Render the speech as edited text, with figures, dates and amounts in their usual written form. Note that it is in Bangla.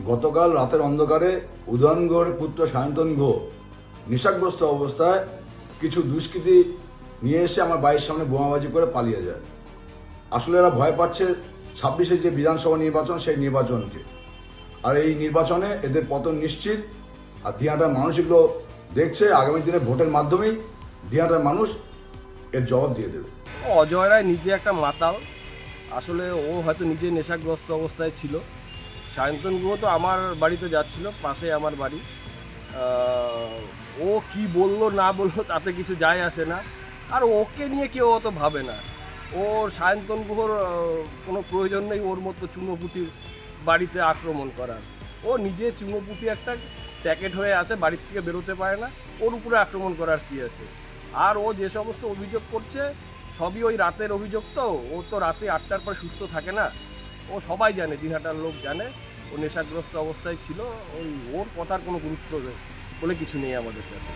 গতকাল রাতের অন্ধকারে উদয়ন গুহর পুত্র সায়ন্তন গুহ নেশাগ্রস্ত অবস্থায় কিছু দুষ্কৃতী নিয়ে এসে আমার বাড়ির সামনে বোমাবাজি করে পালিয়ে যায়। আসলে এরা ভয় পাচ্ছে 26-এর যে বিধানসভা নির্বাচন, সেই নির্বাচনকে। আর এই নির্বাচনে এদের পতন নিশ্চিত। আর দিনাটার মানুষ এগুলো দেখছে, আগামী দিনে ভোটের মাধ্যমেই দিনাটার মানুষ এর জবাব দিয়ে দেবে। অজয় রায় নিজে একটা মাতাল, আসলে ও হয়তো নিজে নেশাগ্রস্ত অবস্থায় ছিল। সায়ন্তন গুহ তো আমার বাড়িতে যাচ্ছিল, পাশে আমার বাড়ি। ও কি বললো না বললো তাতে কিছু যায় আসে না, আর ওকে নিয়ে কেউ অত ভাবে না। ওর সায়ন্তন গুহর কোনো প্রয়োজন নেই ওর মতো চুনোপুটির বাড়িতে আক্রমণ করার। ও নিজে চুনোপুটি একটা প্যাকেট হয়ে আছে, বাড়ির থেকে বেরোতে পারে না, ওর উপরে আক্রমণ করার কী আছে? আর ও যে সমস্ত অভিযোগ করছে সবই ওই রাতের অভিযোগ। তো ও তো রাতে 8টার পর সুস্থ থাকে না, ও সবাই জানে, দিনহাটার লোক জানে ও নেশাগ্রস্ত অবস্থায় ছিল। ওর কথার কোনো গুরুত্ব বলে কিছু নেই আমাদের কাছে।